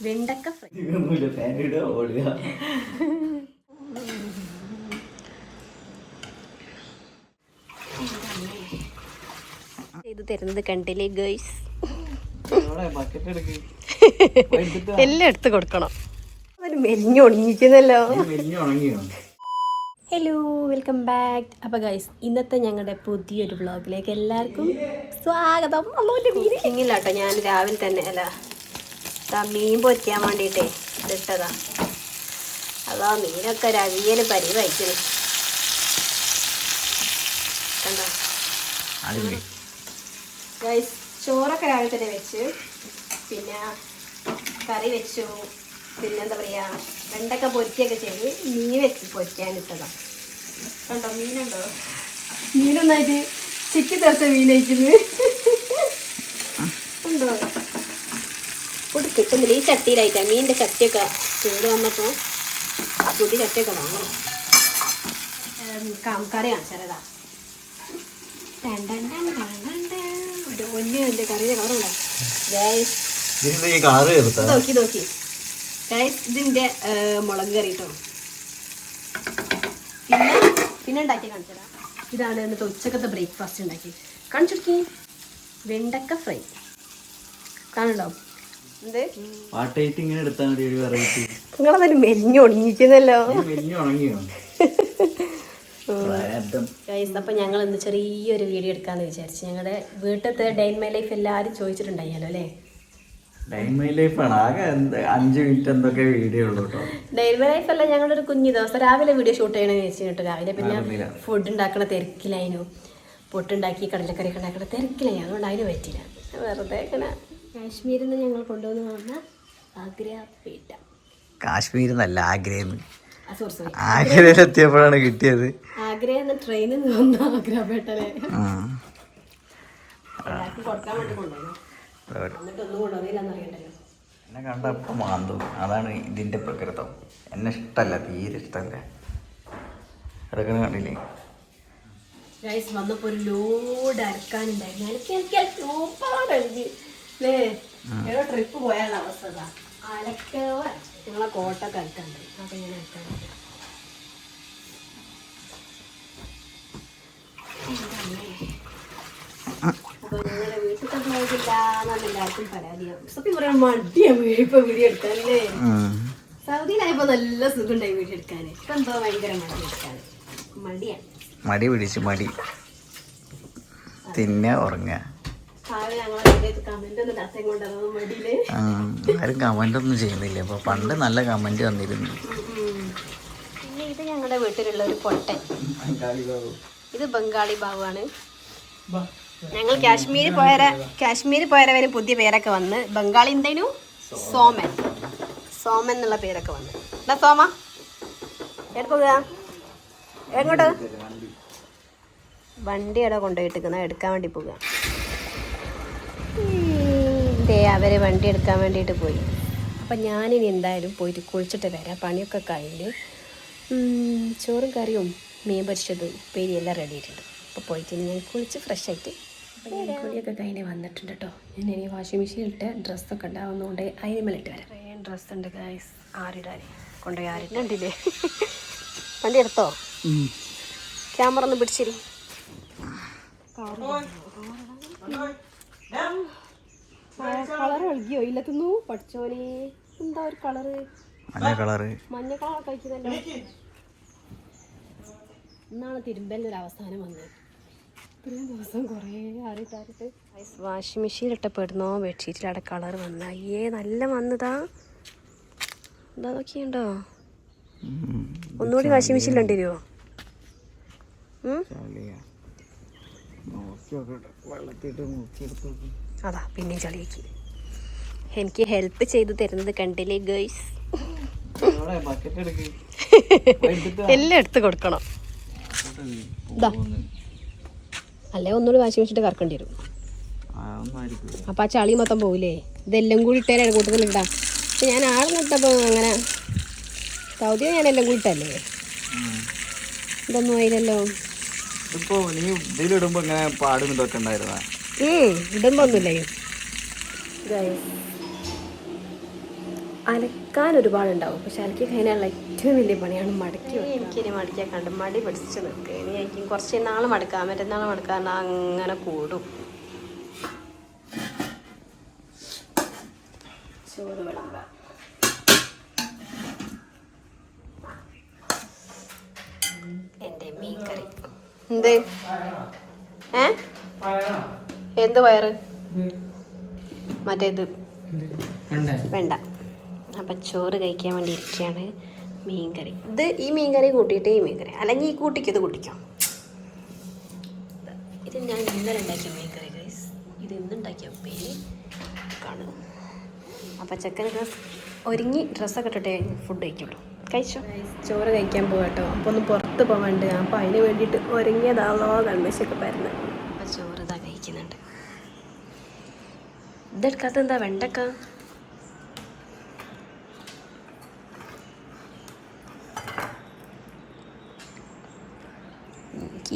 വെണ്ടക്ക ഫ്രൈ. ചെയ്ത് തരുന്നത് കണ്ടില്ലേ ഗേൾസ്? എല്ലാം എടുത്ത് കൊടുക്കണം. അതൊരു മെലിഞ്ഞുണങ്ങിക്കുന്നല്ലോ. Hello, welcome back. അപ്പോൾ ഗൈസ്, ഇന്നത്തെ ഞങ്ങളുടെ പുതിയൊരു വ്ളോഗിലേക്ക് എല്ലാവർക്കും സ്വാഗതം. മീനില്ലാട്ടോ, ഞാൻ രാവിലെ തന്നെ മീൻ പൊരിക്കാൻ വേണ്ടിയിട്ടേ ഇതിട്ടതാ. അതാ മീനൊക്കെ രവിയൽ പരിവയ്ക്കുന്നു കണ്ടോ ഗൈസ്. ചോറൊക്കെ രാവിലെ തന്നെ വെച്ച്, പിന്നെ കറി വെച്ചു, പിന്നെന്താ പറയുക, വെണ്ടക്ക പൊരിക്കുകയൊക്കെ ചെയ്ത് മീൻ വെച്ച് പൊരിക്കാനിട്ടതാണ്. കണ്ടോ മീനുണ്ടോ? മീനൊന്നായിട്ട് ചിക്കി തെറിച്ച മീൻ കഴിക്കുന്നത് ഉണ്ടോ? ഫുഡ് കിട്ടുന്നില്ല. ഈ ചട്ടിയിലായിട്ടാണ് മീനിൻ്റെ ചട്ടിയൊക്കെ ചൂട് വന്നപ്പോൾ പുതിയ ചട്ടിയൊക്കെ വാങ്ങണം. കറി കാണിച്ചാലതാ ഒരു വലിയ എൻ്റെ കറിയുടെ കളറുണ്ടോ ഗൈസ്? നോക്കി നോക്കി ഗൈസ്, ഇതിൻ്റെ മുളക് കറി കേട്ടോ. പിന്നെ ഉണ്ടാക്കി കാണിച്ചതാ. ഇതാണ് എന്നിട്ട് ഉച്ചക്കത്തെ ബ്രേക്ക്ഫാസ്റ്റ് ഉണ്ടാക്കി കാണിച്ചെടുക്കി. വെണ്ടക്ക ഫ്രൈ കാണണ്ടോ? നിങ്ങളതൊരു മെലിഞ്ഞുണങ്ങിക്കുന്നല്ലോ. അപ്പം ഞങ്ങൾ ഇന്ന് ചെറിയൊരു വീഡിയോ എടുക്കാമെന്ന് വിചാരിച്ചു. ഞങ്ങളുടെ വീട്ടിലത്തെ ഡേ ഇൻ മൈ ലൈഫ് എല്ലാവരും ചോദിച്ചിട്ടുണ്ടായാലോ അല്ലേ? ഡേ ഇൻ മൈ ലൈഫ് അല്ല, ഞങ്ങളൊരു കുഞ്ഞു ദിവസം രാവിലെ വീഡിയോ ഷൂട്ട് ചെയ്യണമെന്ന് വെച്ചിട്ട് രാവിലെ പിന്നെ ഫുഡ് ഉണ്ടാക്കണ തിരക്കിലായിരുന്നു. പൊട്ടുണ്ടാക്കി കടലക്കറിയൊക്കെ ഉണ്ടാക്കണ തിരക്കിലായി, അതുകൊണ്ട് അതിന് പറ്റില്ല. വെറുതെ ഇങ്ങനെ കാശ്മീരിൽ നിന്ന് ഞങ്ങൾ കൊണ്ടുവന്ന് വന്ന ആഗ്രഹപേട്ട. കാശ്മീരിൽ നിന്നല്ല, ആഗ്രയിലെത്തിയപ്പോഴാണ് കിട്ടിയത്. ആഗ്രഹ ട്രെയിനിൽ നിന്ന് വന്ന ആഗ്രഹപേട്ടല്ലേ. എല്ലാവർക്കും കൊടുക്കാൻ വേണ്ടി കൊണ്ടുവന്നു. എന്നെ കണ്ടപ്പോൾ മാന്തും, അതാണ് ഇതിൻ്റെ പ്രകൃതം. എന്നെ ഇഷ്ടമല്ല, തീരെ ഇഷ്ടമല്ല. എടുക്കണ കണ്ടില്ലേ ഗൈസ്? വന്നപ്പോൾ ഒരു ലോഡ് അരക്കാനുണ്ടായിരുന്നു. ഏതോ ട്രിപ്പ് പോയാലുള്ള അവസ്ഥ അലക്കവ. ഞങ്ങളെ കോട്ടൊക്കെ അലക്കാണ്ട്, അപ്പൊ ഇങ്ങനെ അലക്കാൻ അപ്പൊ ഞങ്ങളുടെ വീട്ടിലത്തെ ബ്ലോഗില്ലാന്നാണ് എല്ലാവർക്കും പരാതിയാവും. സത്യം പറയാൻ മടിയാണ് ഇപ്പൊ വീഡിയോ എടുക്കാനല്ലേ. സൗദിയിലായപ്പോ നല്ല സുഖം ഉണ്ടായി വീഡിയോ എടുക്കാൻ. ഇപ്പൊ എന്തോ ഭയങ്കര മടി എടുക്കാൻ. മടി പിടിച്ച് മടി തിന്നെ ഉറങ്ങുക. ആരും കമന്റ് ഒന്നും ചെയ്യുന്നില്ല. അപ്പൊ പണ്ട് നല്ല കമന്റ് വന്നിരുന്നു. പിന്നെ ഇത് ഞങ്ങളുടെ വീട്ടിലുള്ള ഒരു പൊട്ടൻ, ഇത് ബംഗാളി ബാബുവാണ്. ഞങ്ങൾ കാശ്മീർ പോയവന് പുതിയ പേരൊക്കെ വന്ന്. ബംഗാളി എന്തേനു? സോമൻ എന്നുള്ള പേരൊക്കെ വന്ന്. എന്താ സോമ എടുക്കുക? എങ്ങോട്ട്? വണ്ടി അവിടെ കൊണ്ടുപോയിട്ടിരിക്കുന്ന എടുക്കാൻ വേണ്ടി പോകുക. അവര് വണ്ടി എടുക്കാൻ വേണ്ടിയിട്ട് പോയി. അപ്പം ഞാനിനി എന്തായാലും പോയിട്ട് കുളിച്ചിട്ട് വരാം. പണിയൊക്കെ കഴിഞ്ഞ് ചോറും കറിയും മീൻ പൊരിച്ചതും ഉപ്പേരി എല്ലാം റെഡി ആയിട്ടുണ്ട്. അപ്പോൾ പോയിട്ട് ഞാൻ കുളിച്ച് ഫ്രഷ് ആയിട്ട് കുളിയൊക്കെ കഴിഞ്ഞ് വന്നിട്ടുണ്ട് കേട്ടോ. ഞാൻ ഇനി വാഷിംഗ് മെഷീനിലിട്ട് ഡ്രസ്സൊക്കെ ഉണ്ടാവുന്നതുകൊണ്ട് അതിനുമേലിട്ട് വരാം. ഡ്രസ്സ് ഉണ്ട് ഗൈസ്, ആരിടാൻ കൊണ്ടുപോയി ആരിട്ടുണ്ടില്ലേ. വണ്ടി എടുത്തോ? ക്യാമറ ഒന്ന് പിടിച്ചിരി. കളർ ഒഴുകിയോ? ഇല്ലത്തുന്നു പഠിച്ചോനെ. എന്താ ഒരു കളറ്? മഞ്ഞ കളർ കഴിക്കുന്നല്ലോ. എന്നാണ് തിരുമ്പലിനൊരു അവസാനം വന്നത്. ഇത്രയും ദിവസം കുറേ ആറിട്ടാറിട്ട് വാഷിംഗ് മെഷീൻ ഇട്ടപ്പെടുന്നോ ബെഡ്ഷീറ്റിൽ അവിടെ കളർ വന്ന. അയ്യേ നല്ല വന്നതാ. എന്താ നോക്കിയുണ്ടോ? ഒന്നുകൂടി വാഷിംഗ് മെഷീനിൽ ഉണ്ടോ? അതാ പിന്നെയും ചളിയാക്കി. എനിക്ക് ഹെൽപ്പ് ചെയ്ത് തരുന്നത് കണ്ടില്ലേ ഗേൾസ്? എല്ലാം എടുത്ത് കൊടുക്കണം. അല്ലേ ഒന്നുകൂടി വാഷിംഗ് മെഷീൻ കറക്കേണ്ടി വരും. അപ്പം ആ ചളി മൊത്തം പോവില്ലേ? ഇതെല്ലാം കൂടി ഇട്ടേരാണ് കൂട്ടത്തിൽ ഇട്ടാ. പക്ഷെ ഞാൻ ആടെ നിട്ടപ്പോൾ അങ്ങനെ സൗദിയിൽ ഞാൻ എല്ലാം കൂടി ഇട്ടല്ലേ. ഇതൊന്നും ആയില്ലല്ലോ. ഇടുമ്പോ ഇടുമ്പോ ഒന്നുമില്ല. അലക്കാൻ ഒരുപാടുണ്ടാവും, പക്ഷെ അലക്കി കഴിഞ്ഞാൽ ഏറ്റവും വലിയ പണിയാണ് മടക്കി. എനിക്കിനി മടക്കിയാൽ കണ്ട് മടി പിടിച്ച് നിൽക്കുക. ഇനി എനിക്ക് കുറച്ച് നാൾ മടക്കാം, മറ്റന്നാൾ മടക്കാൻ അങ്ങനെ കൂടും. ചോറ് വിളമ്പാം. എൻ്റെ മീൻ കറി എന്ത് എന്ത് വയറ് മറ്റേത് വേണ്ട. അപ്പം ചോറ് കഴിക്കാൻ വേണ്ടി ഇരിക്കുകയാണ്. മീൻ കറി ഇത് ഈ മീൻ കറി കൂട്ടിയിട്ട് ഈ മീൻ കറി, അല്ലെങ്കിൽ ഈ കൂട്ടിക്ക് ഇത് കൂട്ടിക്കോ. ഇത് ഞാൻ ഇന്നലെ ഉണ്ടാക്കിയ മീൻ കറി ഗൈസ്, ഇത് ഇന്നുണ്ടാക്കിയ ഉപ്പേരി കാണും. അപ്പം ചെക്കനൊക്കെ ഒരുങ്ങി ഡ്രസ്സൊക്കെ ഇട്ടിട്ടേ ഫുഡ് കഴിക്കുള്ളൂ. കഴിച്ചോ? ചോറ് കഴിക്കാൻ പോകട്ടോ. അപ്പോൾ ഒന്ന് പുറത്ത് പോകാണ്ട്, അപ്പോൾ അതിന് വേണ്ടിയിട്ട് ഒരുങ്ങിയതാണോ കൺമശൊക്കെ വരുന്നത്. അപ്പം ചോറ് ഇതാ കഴിക്കുന്നുണ്ട്. ഇതെടുക്കാത്ത എന്താ വെണ്ടക്ക?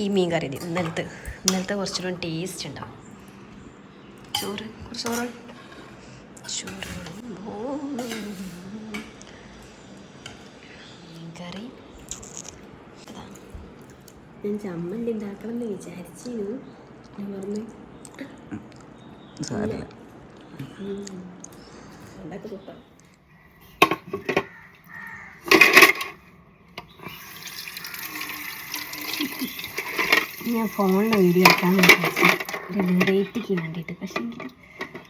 ഈ മീൻ കറി ഇന്നലത്തെ കുറച്ചുകൂടെ ടേസ്റ്റ് ഉണ്ടാവും. ചോറ് കുറച്ച് ചോറ് മീൻ കറി. ഞാൻ ചമ്മന്തി ഉണ്ടാക്കണം എന്ന് വിചാരിച്ചിരുന്നു. ഞാൻ പറഞ്ഞു ഉണ്ടാക്കി കിട്ടാം. ഞാൻ ഫോണിൽ വീഡിയോ എടുക്കാൻ വിചാരിച്ചു, ഒരു വെറൈറ്റിക്ക് വേണ്ടിയിട്ട്. പക്ഷേ എനിക്ക്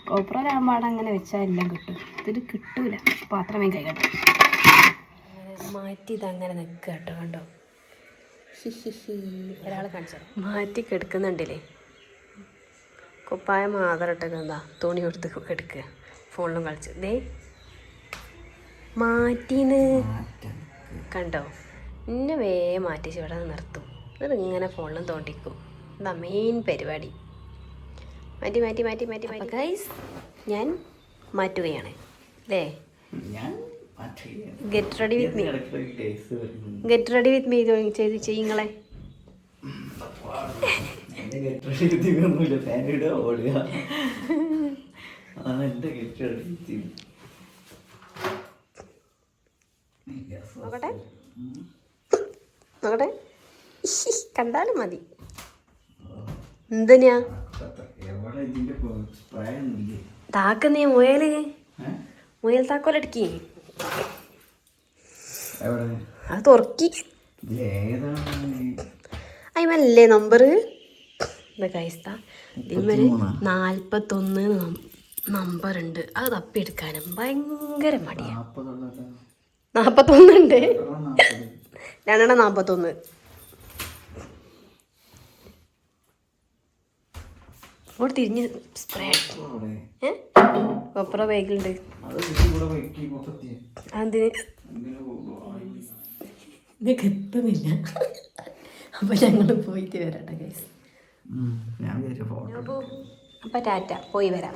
കോപ്പറാകുമ്പോൾ അങ്ങനെ വെച്ചാൽ എല്ലാം കിട്ടും. ഇതിൽ കിട്ടൂല, പാത്രമേ കൈകട്ടെ മാറ്റി ഇതങ്ങനെ നിൽക്കുക കേട്ടോ. കണ്ടോ ഒരാൾ കാണിച്ചോ മാറ്റി കെടുക്കുന്നുണ്ടല്ലേ. കുപ്പായ മാത്രം ഇട്ടൊക്കെ എന്താ തുണി കൊടുത്ത് കെടുക്കുക, ഫോണിലും കളിച്ച്. ദേ മാറ്റീന്ന് കണ്ടോ. ഇന്നെ മാറ്റി ഇവിടെ നിർത്തും, എന്നിട്ട് ഇങ്ങനെ ഫോണിലും തോണ്ടിക്കും. എന്താ മെയിൻ പരിപാടി. മാറ്റി ഗൈസ് ഞാൻ മാറ്റുകയാണ് അല്ലേ. ഗെറ്റ് റെഡി വിത്ത് മീ ചെയ്ത് ചെയ്യങ്ങളെ. നോക്കട്ടെ കണ്ടാലും മതി. എന്തിനാ താക്കുന്നേ മുയൽ താക്കോലടക്കി അത് തുറക്കി. അയിമല്ലേ നമ്പർ കൈസ്ത ഇതിന്മേല് 41 നമ്പറുണ്ട്. അത് തപ്പിയെടുക്കാനും ഭയങ്കര മടിയാണ്. 41 ഉണ്ട്, 41. അങ്ങോട്ട് തിരിഞ്ഞ് സ്പ്രേ കൊപ്പറ ബാഗിലുണ്ട്. അതിന് ഇതൊക്കെ എത്തുന്നില്ല. അപ്പൊ ഞങ്ങൾ പോയിട്ട് വരാട്ടെ ഗൈസ്. അപ്പൊ ടാറ്റ, പോയി വരാം.